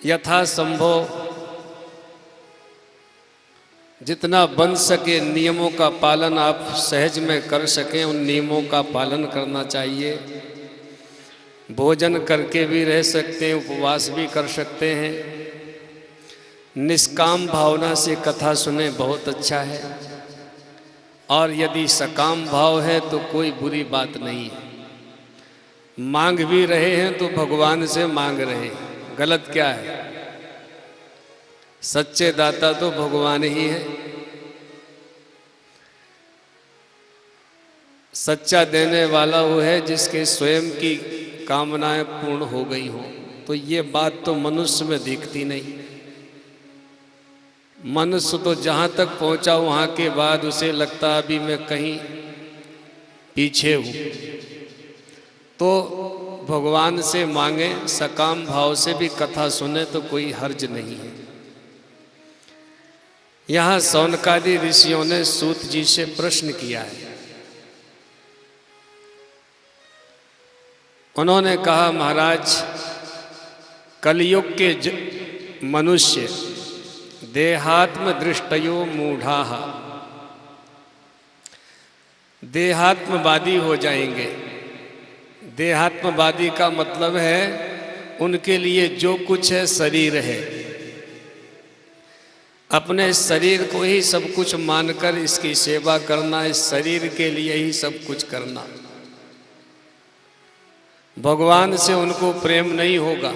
यथासंभव जितना बन सके नियमों का पालन आप सहज में कर सकें, उन नियमों का पालन करना चाहिए। भोजन करके भी रह सकते हैं, उपवास भी कर सकते हैं। निष्काम भावना से कथा सुने, बहुत अच्छा है। और यदि सकाम भाव है तो कोई बुरी बात नहीं है। मांग भी रहे हैं तो भगवान से मांग रहे हैं, गलत क्या है? सच्चे दाता तो भगवान ही है। सच्चा देने वाला वो है जिसके स्वयं की कामनाएं पूर्ण हो गई हों। तो ये बात तो मनुष्य में दिखती नहीं। मनुष्य तो जहाँ तक पहुँचा वहाँ के बाद उसे लगता अभी मैं कहीं पीछे हूँ। तो भगवान से मांगे, सकाम भाव से भी कथा सुने तो कोई हर्ज नहीं है। यहाँ सौनकादि ऋषियों ने सूत जी से प्रश्न किया है। उन्होंने कहा, महाराज कलयुग के मनुष्य देहात्म दृष्टयो मूढ़ाः, देहात्मवादी हो जाएंगे। देहात्मवादी का मतलब है उनके लिए जो कुछ है शरीर है। अपने शरीर को ही सब कुछ मानकर इसकी सेवा करना, इस शरीर के लिए ही सब कुछ करना। भगवान से उनको प्रेम नहीं होगा।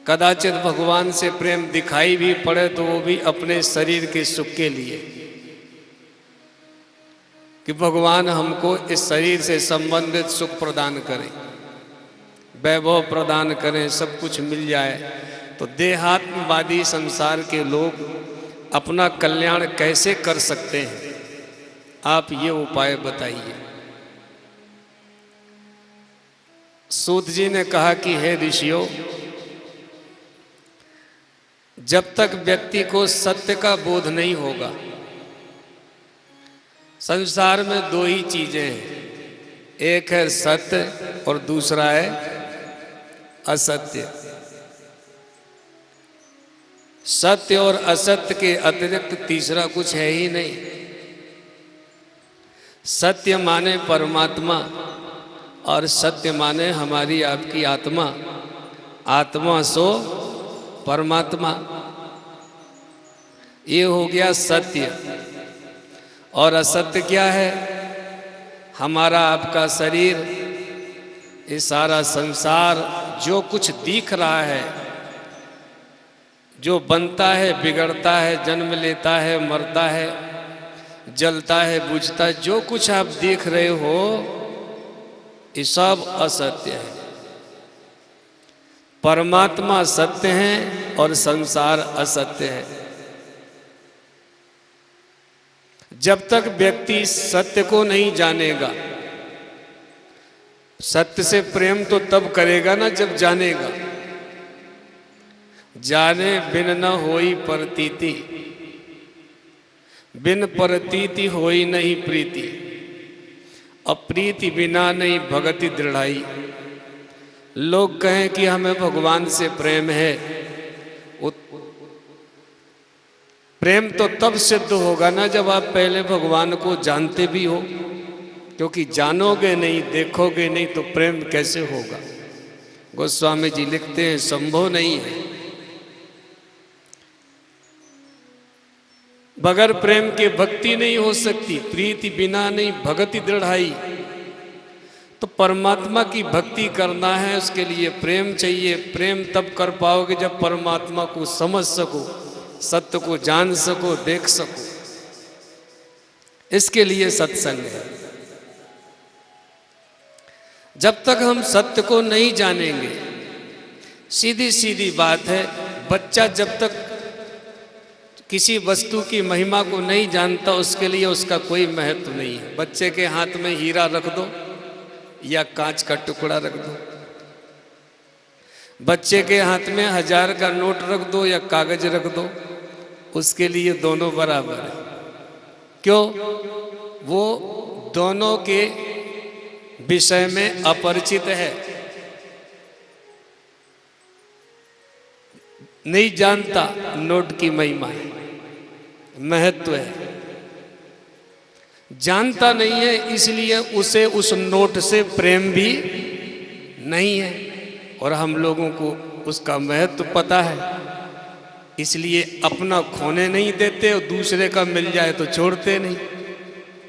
कदाचित भगवान से प्रेम दिखाई भी पड़े तो वो भी अपने शरीर के सुख के लिए, कि भगवान हमको इस शरीर से संबंधित सुख प्रदान करें, वैभव प्रदान करें, सब कुछ मिल जाए। तो देहात्मवादी संसार के लोग अपना कल्याण कैसे कर सकते हैं? आप ये उपाय बताइए। सूत जी ने कहा कि हे ऋषियों, जब तक व्यक्ति को सत्य का बोध नहीं होगा, संसार में दो ही चीजें हैं, एक है सत्य और दूसरा है असत्य। सत्य और असत्य के अतिरिक्त तीसरा कुछ है ही नहीं। सत्य माने परमात्मा और सत्य माने हमारी आपकी आत्मा। आत्मा सो परमात्मा, ये हो गया सत्य। और असत्य क्या है? हमारा आपका शरीर, ये सारा संसार, जो कुछ दिख रहा है, जो बनता है, बिगड़ता है, जन्म लेता है, मरता है, जलता है, बुझता है, जो कुछ आप देख रहे हो ये सब असत्य है। परमात्मा सत्य है और संसार असत्य है। जब तक व्यक्ति सत्य को नहीं जानेगा, सत्य से प्रेम तो तब करेगा ना जब जानेगा। जाने बिन न होई प्रतीति, बिन प्रतीति होई नहीं प्रीति, अप्रीति बिना नहीं भगति दृढ़ाई। लोग कहें कि हमें भगवान से प्रेम है, प्रेम तो तब सिद्ध होगा ना जब आप पहले भगवान को जानते भी हो, क्योंकि जानोगे नहीं, देखोगे नहीं तो प्रेम कैसे होगा? गोस्वामी जी लिखते हैं, संभव नहीं है। बगैर प्रेम के भक्ति नहीं हो सकती, प्रीति बिना नहीं भगति दृढ़ाई। तो परमात्मा की भक्ति करना है, उसके लिए प्रेम चाहिए। प्रेम तब कर पाओगे जब परमात्मा को समझ सको, सत्य को जान सको, देख सको। इसके लिए सत्संग है। जब तक हम सत्य को नहीं जानेंगे, सीधी सीधी बात है, बच्चा जब तक किसी वस्तु की महिमा को नहीं जानता, उसके लिए उसका कोई महत्व नहीं है। बच्चे के हाथ में हीरा रख दो या कांच का टुकड़ा रख दो, बच्चे के हाथ में 1000 का नोट रख दो या कागज रख दो, उसके लिए दोनों बराबर है। क्यों? वो दोनों के विषय में अपरिचित है। नहीं जानता नोट की महिमा है, महत्व है। जानता नहीं है इसलिए उसे उस नोट से प्रेम भी नहीं है, और हम लोगों को उसका महत्व पता है, इसलिए अपना खोने नहीं देते और दूसरे का मिल जाए तो छोड़ते नहीं।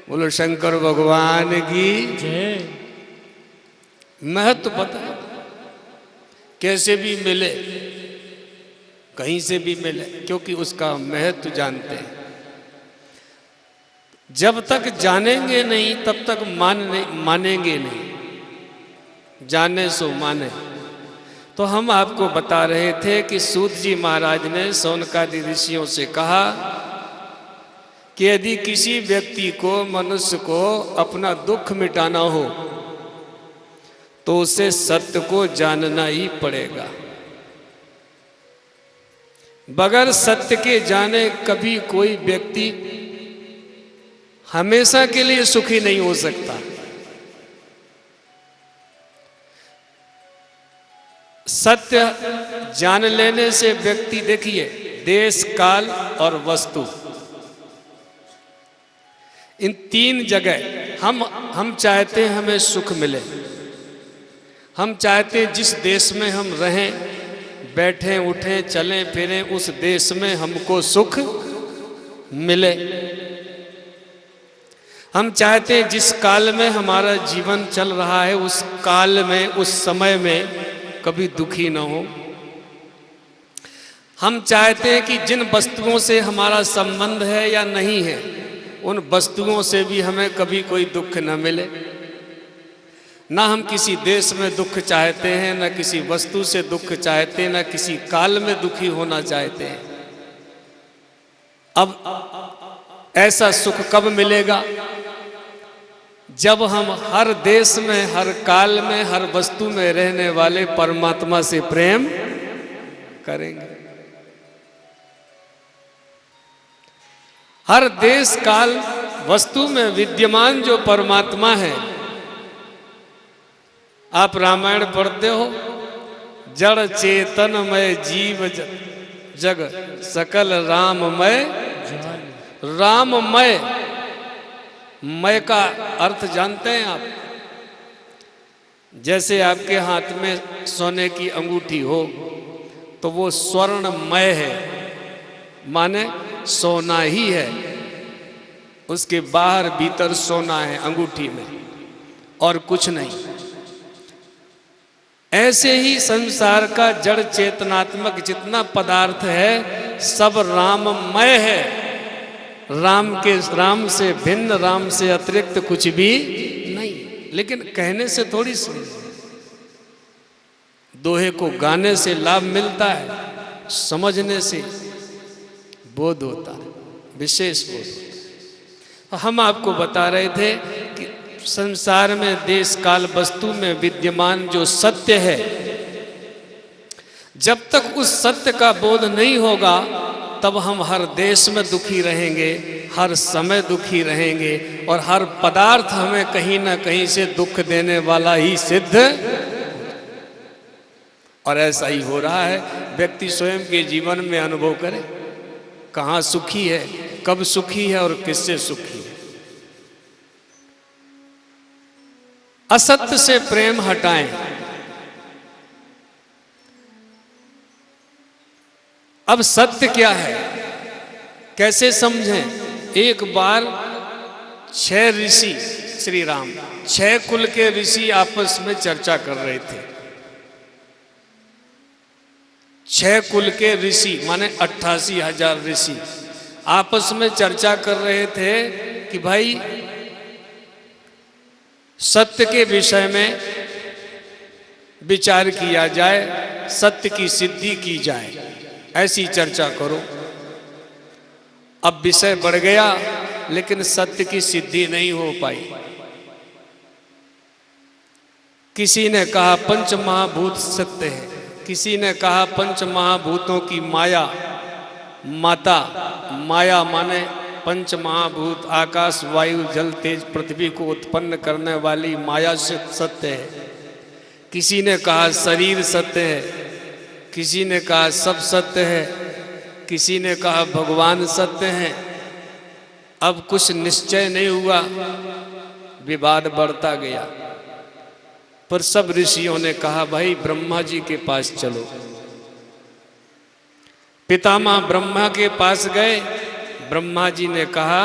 बोलो शंकर भगवान की जय। महत्व पता है, कैसे भी मिले, कहीं से भी मिले, क्योंकि उसका महत्व जानते हैं। जब तक जानेंगे नहीं तब तक मानेंगे नहीं, जाने सो माने। तो हम आपको बता रहे थे कि सूत जी महाराज ने शौनकादि ऋषियों से कहा कि यदि किसी व्यक्ति को, मनुष्य को अपना दुख मिटाना हो तो उसे सत्य को जानना ही पड़ेगा। बगैर सत्य के जाने कभी कोई व्यक्ति हमेशा के लिए सुखी नहीं हो सकता। सत्य जान लेने से व्यक्ति, देखिए, देश, काल और वस्तु, इन तीन जगह हम चाहते हैं हमें सुख मिले। हम चाहते हैं जिस देश में हम रहें, बैठें, उठें, चलें, फिरें, उस देश में हमको सुख मिले। हम चाहते हैं जिस काल में हमारा जीवन चल रहा है, उस काल में, उस समय में कभी दुखी न हो। हम चाहते हैं कि जिन वस्तुओं से हमारा संबंध है या नहीं है, उन वस्तुओं से भी हमें कभी कोई दुख न मिले। ना हम किसी देश में दुख चाहते हैं, ना किसी वस्तु से दुख चाहते हैं, ना किसी काल में दुखी होना चाहते हैं। अब ऐसा सुख कब मिलेगा? जब हम हर देश में, हर काल में, हर वस्तु में रहने वाले परमात्मा से प्रेम करेंगे। हर देश, काल, वस्तु में विद्यमान जो परमात्मा है, आप रामायण पढ़ते हो, जड़ चेतनमय जीव जग सकल राममय। राममय, मय का अर्थ जानते हैं आप? जैसे आपके हाथ में सोने की अंगूठी हो तो वो स्वर्णमय है, माने सोना ही है, उसके बाहर भीतर सोना है अंगूठी में, और कुछ नहीं। ऐसे ही संसार का जड़ चेतनात्मक जितना पदार्थ है सब राममय है। राम से भिन्न, राम से अतिरिक्त कुछ भी नहीं। लेकिन कहने से थोड़ी सुन, दोहे को गाने से लाभ मिलता है, समझने से बोध होता है, विशेष बोध। हम आपको बता रहे थे कि संसार में, देश, काल, वस्तु में विद्यमान जो सत्य है, जब तक उस सत्य का बोध नहीं होगा तब हम हर देश में दुखी रहेंगे, हर समय दुखी रहेंगे, और हर पदार्थ हमें कहीं ना कहीं से दुख देने वाला ही सिद्ध। और ऐसा ही हो रहा है। व्यक्ति स्वयं के जीवन में अनुभव करे, कहाँ सुखी है, कब सुखी है और किससे सुखी है। असत्य से प्रेम हटाएं। अब सत्य क्या है, कैसे समझें? एक बार 6 ऋषि, श्री राम 6 कुल के ऋषि आपस में चर्चा कर रहे थे। 6 कुल के ऋषि माने 88,000 ऋषि आपस में चर्चा कर रहे थे कि भाई सत्य के विषय में विचार किया जाए, सत्य की सिद्धि की जाए, ऐसी चर्चा करो। अब विषय बढ़ गया लेकिन सत्य की सिद्धि नहीं हो पाई। किसी ने कहा पंच महाभूत सत्य है, किसी ने कहा पंच महाभूतों की माया, माता, माया माने पंच महाभूत, आकाश, वायु, जल, तेज, पृथ्वी को उत्पन्न करने वाली माया से सत्य है। किसी ने कहा शरीर सत्य है, किसी ने कहा सब सत्य है, किसी ने कहा भगवान सत्य हैं। अब कुछ निश्चय नहीं हुआ, विवाद बढ़ता गया। पर सब ऋषियों ने कहा भाई ब्रह्मा जी के पास चलो। पितामह ब्रह्मा के पास गए। ब्रह्मा जी ने कहा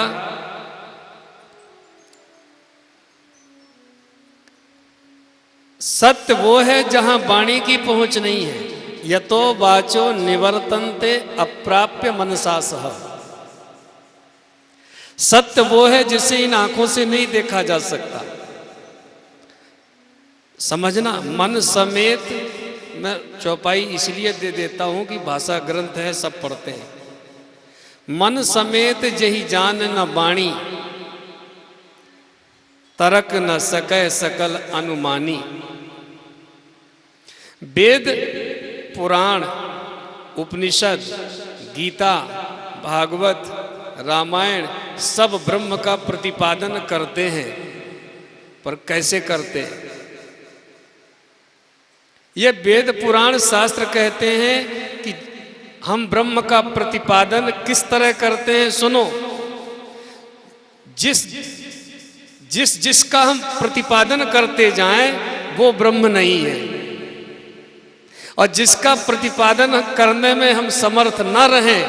सत्य वो है जहां वाणी की पहुंच नहीं है। यतो वाचो निवर्तन्ते अप्राप्य मनसा सह। सत्य वो है जिसे इन आंखों से नहीं देखा जा सकता। समझना, मन समेत, मैं चौपाई इसलिए दे देता हूं कि भाषा ग्रंथ है, सब पढ़ते हैं। मन समेत जही जान न बाणी, तरक न सकै सकल अनुमानी। वेद, पुराण, उपनिषद, गीता, भागवत, रामायण सब ब्रह्म का प्रतिपादन करते हैं। पर कैसे करते हैं? ये वेद पुराण शास्त्र कहते हैं कि हम ब्रह्म का प्रतिपादन किस तरह करते हैं। सुनो, जिसका हम प्रतिपादन करते जाएं वो ब्रह्म नहीं है, और जिसका प्रतिपादन करने में हम समर्थ न रहें,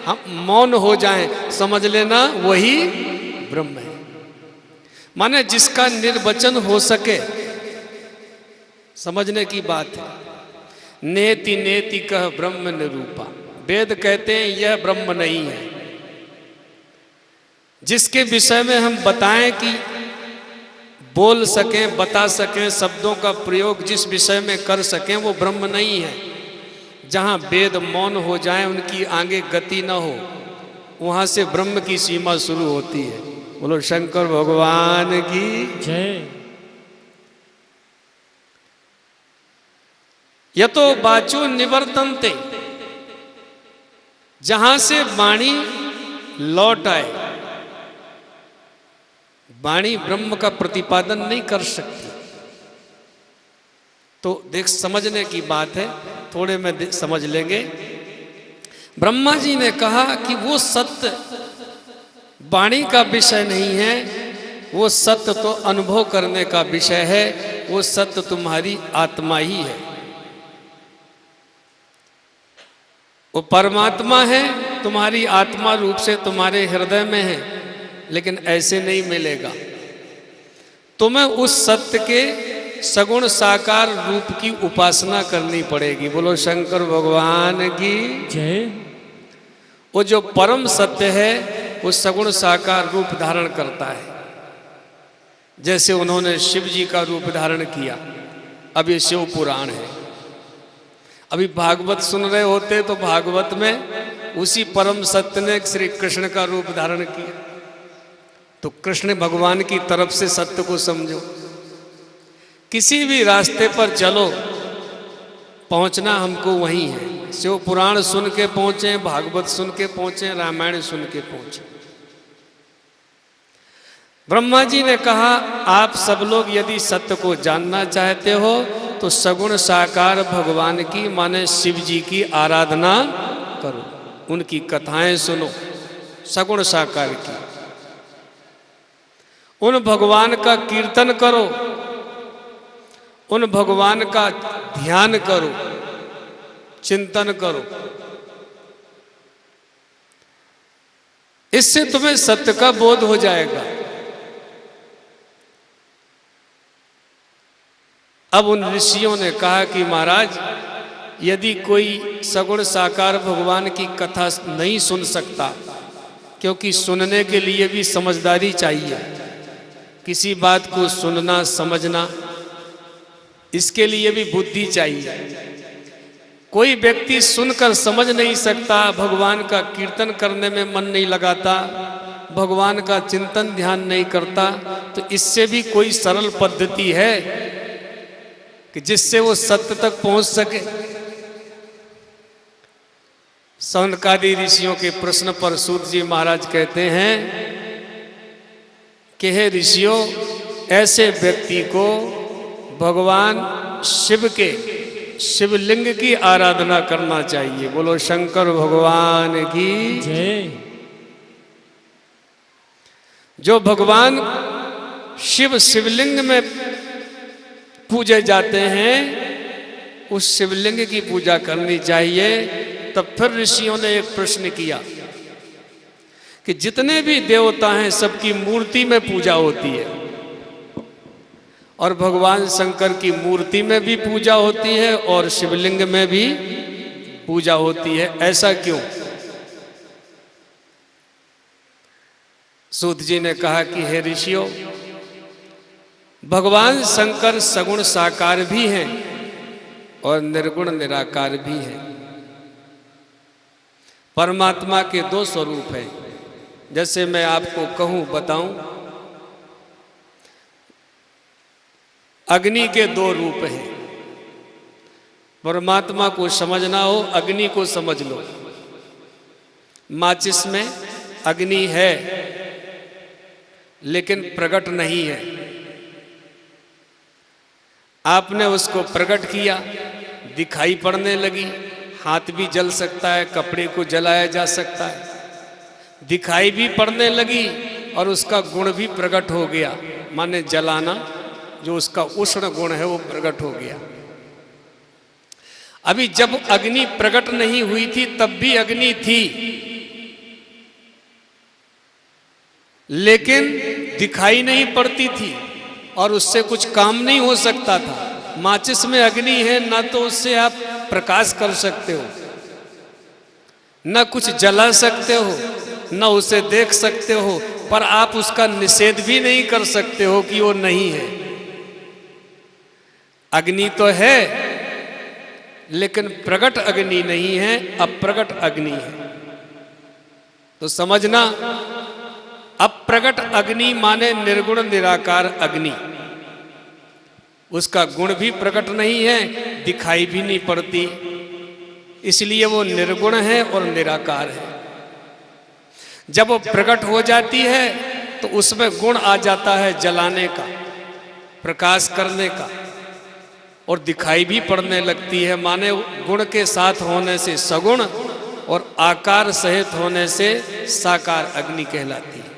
हम मौन हो जाएं, समझ लेना वही ब्रह्म है। माने जिसका निर्वचन हो सके, समझने की बात है। नेति नेति कह ब्रह्म निरूपा। वेद कहते हैं यह ब्रह्म नहीं है। जिसके विषय में हम बताएं कि बोल सकें, बता सकें, शब्दों का प्रयोग जिस विषय में कर सकें वो ब्रह्म नहीं है। जहाँ वेद मौन हो जाए, उनकी आगे गति न हो, वहाँ से ब्रह्म की सीमा शुरू होती है। बोलो शंकर भगवान की जय। यतो वाचो निवर्तन्ते, जहां से वाणी लौट आए। वाणी ब्रह्म का प्रतिपादन नहीं कर सकती। तो देख, समझने की बात है, थोड़े में समझ लेंगे। ब्रह्मा जी ने कहा कि वो सत्य वाणी का विषय नहीं है, वो सत्य तो अनुभव करने का विषय है। वो सत्य तुम्हारी आत्मा ही है। वो परमात्मा है, तुम्हारी आत्मा रूप से तुम्हारे हृदय में है, लेकिन ऐसे नहीं मिलेगा। तुम्हें उस सत्य के सगुण साकार रूप की उपासना करनी पड़ेगी। बोलो शंकर भगवान की जय। वो जो परम सत्य है वो सगुण साकार रूप धारण करता है। जैसे उन्होंने शिव जी का रूप धारण किया। अब ये शिव पुराण है। अभी भागवत सुन रहे होते तो भागवत में उसी परम सत्य ने श्री कृष्ण का रूप धारण किया। तो कृष्ण भगवान की तरफ से सत्य को समझो। किसी भी रास्ते पर चलो, पहुंचना हमको वहीं है। शिव पुराण सुन के पहुंचे, भागवत सुन के पहुंचे, रामायण सुन के पहुंचे। ब्रह्मा जी ने कहा आप सब लोग यदि सत्य को जानना चाहते हो तो सगुण साकार भगवान की, माने शिव जी की आराधना करो, उनकी कथाएं सुनो, सगुण साकार की। उन भगवान का कीर्तन करो, उन भगवान का ध्यान करो, चिंतन करो। इससे तुम्हें सत्य का बोध हो जाएगा। अब उन ऋषियों ने कहा कि महाराज, यदि कोई सगुण साकार भगवान की कथा नहीं सुन सकता, क्योंकि सुनने के लिए भी समझदारी चाहिए, किसी बात को सुनना समझना, इसके लिए भी बुद्धि चाहिए। कोई व्यक्ति सुनकर समझ नहीं सकता, भगवान का कीर्तन करने में मन नहीं लगाता, भगवान का चिंतन ध्यान नहीं करता, तो इससे भी कोई सरल पद्धति है कि जिससे वो सत्य तक पहुंच सके। सौनकादि ऋषियों के प्रश्न पर सूत जी महाराज कहते हैं कि हे ऋषियों, ऐसे व्यक्ति को भगवान शिव के शिवलिंग की आराधना करना चाहिए। बोलो शंकर भगवान की जय। जो भगवान शिव शिवलिंग में पूजे जाते हैं, उस शिवलिंग की पूजा करनी चाहिए। तब फिर ऋषियों ने एक प्रश्न किया कि जितने भी देवता हैं सबकी मूर्ति में पूजा होती है, और भगवान शंकर की मूर्ति में भी पूजा होती है और शिवलिंग में भी पूजा होती है, ऐसा क्यों? सूत जी ने कहा कि हे ऋषियों, भगवान शंकर सगुण साकार भी हैं और निर्गुण निराकार भी हैं। परमात्मा के दो स्वरूप हैं। जैसे मैं आपको कहूं, बताऊं, अग्नि के दो रूप हैं। परमात्मा को समझना हो, अग्नि को समझ लो। माचिस में अग्नि है लेकिन प्रकट नहीं है। आपने उसको प्रकट किया, दिखाई पड़ने लगी, हाथ भी जल सकता है, कपड़े को जलाया जा सकता है, दिखाई भी पड़ने लगी और उसका गुण भी प्रकट हो गया, माने जलाना, जो उसका उष्ण गुण है वो प्रकट हो गया। अभी जब अग्नि प्रकट नहीं हुई थी तब भी अग्नि थी, लेकिन दिखाई नहीं पड़ती थी और उससे कुछ काम नहीं हो सकता था। माचिस में अग्नि है, ना तो उससे आप प्रकाश कर सकते हो, ना कुछ जला सकते हो, ना उसे देख सकते हो, पर आप उसका निषेध भी नहीं कर सकते हो कि वो नहीं है। अग्नि तो है लेकिन प्रकट अग्नि नहीं है, अप्रकट अग्नि है। तो समझना, अप्रकट अग्नि माने निर्गुण निराकार अग्नि। उसका गुण भी प्रकट नहीं है, दिखाई भी नहीं पड़ती, इसलिए वो निर्गुण है और निराकार है। जब वो प्रकट हो जाती है तो उसमें गुण आ जाता है जलाने का, प्रकाश करने का, और दिखाई भी पड़ने लगती है। माने गुण के साथ होने से सगुण और आकार सहित होने से साकार अग्नि कहलाती है।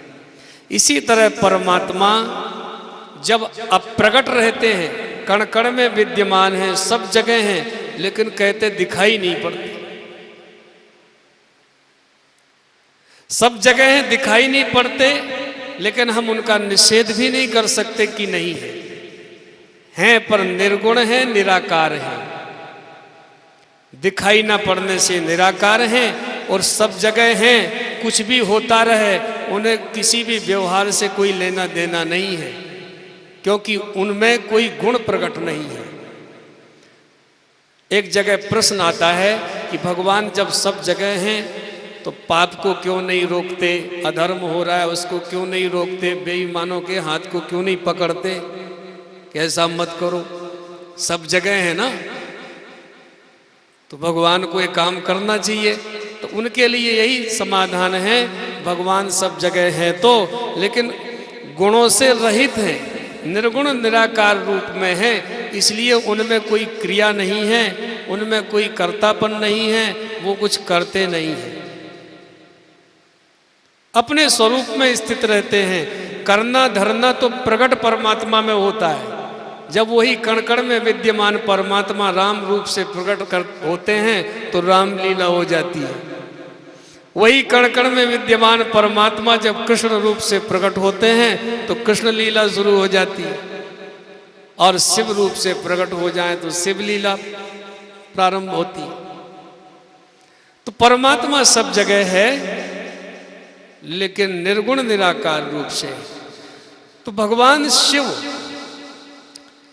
इसी तरह परमात्मा जब अप्रकट रहते हैं, कण कण में विद्यमान हैं, सब जगह हैं, लेकिन कहते दिखाई नहीं पड़ते। सब जगह हैं, दिखाई नहीं पड़ते, लेकिन हम उनका निषेध भी नहीं कर सकते कि नहीं है, हैं पर निर्गुण हैं, निराकार हैं। दिखाई ना पड़ने से निराकार हैं और सब जगह हैं, कुछ भी होता रहे उन्हें किसी भी व्यवहार से कोई लेना देना नहीं है, क्योंकि उनमें कोई गुण प्रकट नहीं है। एक जगह प्रश्न आता है कि भगवान जब सब जगह हैं तो पाप को क्यों नहीं रोकते, अधर्म हो रहा है उसको क्यों नहीं रोकते, बेईमानों के हाथ को क्यों नहीं पकड़ते, कैसा मत करो, सब जगह है ना, तो भगवान को एक काम करना चाहिए। तो उनके लिए यही समाधान है, भगवान सब जगह है तो, लेकिन गुणों से रहित हैं, निर्गुण निराकार रूप में है, इसलिए उनमें कोई क्रिया नहीं है, उनमें कोई कर्तापन नहीं है, वो कुछ करते नहीं हैं, अपने स्वरूप में स्थित रहते हैं। करना धरना तो प्रकट परमात्मा में होता है। जब वही कण कण में विद्यमान परमात्मा राम रूप से प्रकट होते हैं तो रामलीला हो जाती है। वही कण कण में विद्यमान परमात्मा जब कृष्ण रूप से प्रकट होते हैं तो कृष्ण लीला शुरू हो जाती है, और शिव रूप से प्रकट हो जाए तो शिव लीला प्रारंभ होती है। तो परमात्मा सब जगह है लेकिन निर्गुण निराकार रूप से। तो भगवान शिव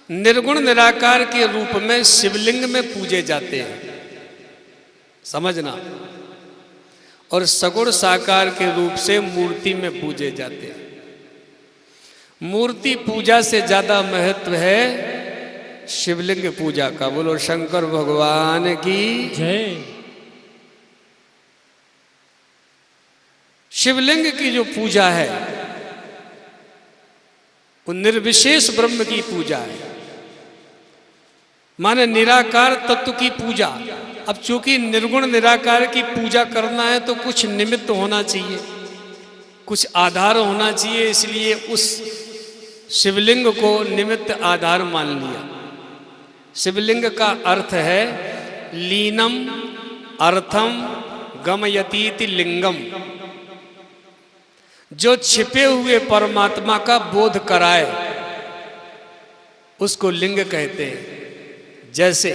निर्गुण निराकार के रूप में शिवलिंग में पूजे जाते हैं, समझना, और सगुण साकार के रूप से मूर्ति में पूजे जाते हैं। मूर्ति पूजा से ज्यादा महत्व है शिवलिंग पूजा का। बोलो शंकर भगवान की जय। शिवलिंग की जो पूजा है वो निर्विशेष ब्रह्म की पूजा है, माने निराकार तत्व की पूजा। अब चूंकि निर्गुण निराकार की पूजा करना है तो कुछ निमित्त होना चाहिए, कुछ आधार होना चाहिए, इसलिए उस शिवलिंग को निमित्त आधार मान लिया। शिवलिंग का अर्थ है लीनम अर्थम गमयतीति लिंगम, जो छिपे हुए परमात्मा का बोध कराए उसको लिंग कहते हैं। जैसे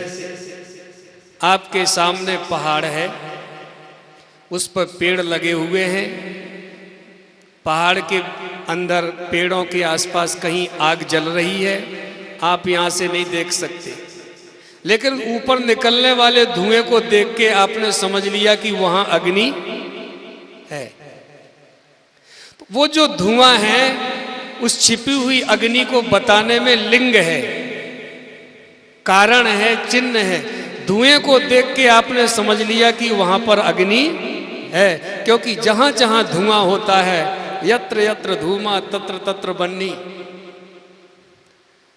आपके सामने पहाड़ है, उस पर पेड़ लगे हुए हैं, पहाड़ के अंदर पेड़ों के आसपास कहीं आग जल रही है, आप यहाँ से नहीं देख सकते, लेकिन ऊपर निकलने वाले धुएं को देख के आपने समझ लिया कि वहां अग्नि है। तो वो जो धुआं है उस छिपी हुई अग्नि को बताने में लिंग है, कारण है, चिन्ह है। धुएं को देख के आपने समझ लिया कि वहां पर अग्नि है, क्योंकि जहां जहां धुआं होता है यत्र यत्र धूमा तत्र तत्र बन्नी,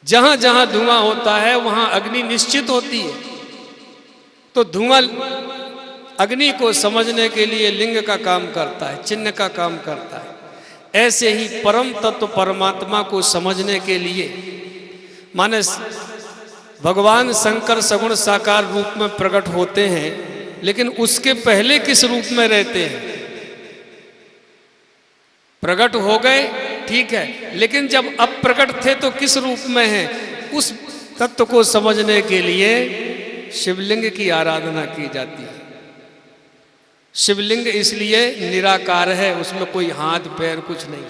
जहां जहां धुआं होता है वहां अग्नि निश्चित होती है। तो धुआं अग्नि को समझने के लिए लिंग का काम करता है, चिन्ह का काम करता है। ऐसे ही परम तत्व परमात्मा को समझने के लिए माने भगवान शंकर सगुण साकार रूप में प्रकट होते हैं, लेकिन उसके पहले किस रूप में रहते हैं? प्रकट हो गए ठीक है, लेकिन जब अप्रकट थे तो किस रूप में हैं? उस तत्व को समझने के लिए शिवलिंग की आराधना की जाती है। शिवलिंग इसलिए निराकार है, उसमें कोई हाथ पैर कुछ नहीं,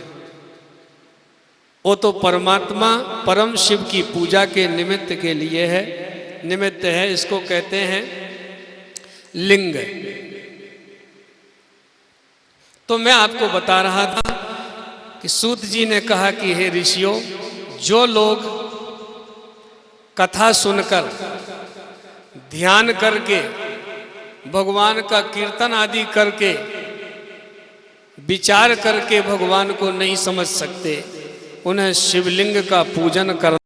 वो तो परमात्मा परम शिव की पूजा के निमित्त के लिए है, निमित्त है, इसको कहते हैं लिंग। तो मैं आपको बता रहा था कि सूत जी ने कहा कि हे ऋषियों, जो लोग कथा सुनकर ध्यान करके भगवान का कीर्तन आदि करके विचार करके भगवान को नहीं समझ सकते, उन्हें शिवलिंग का पूजन करना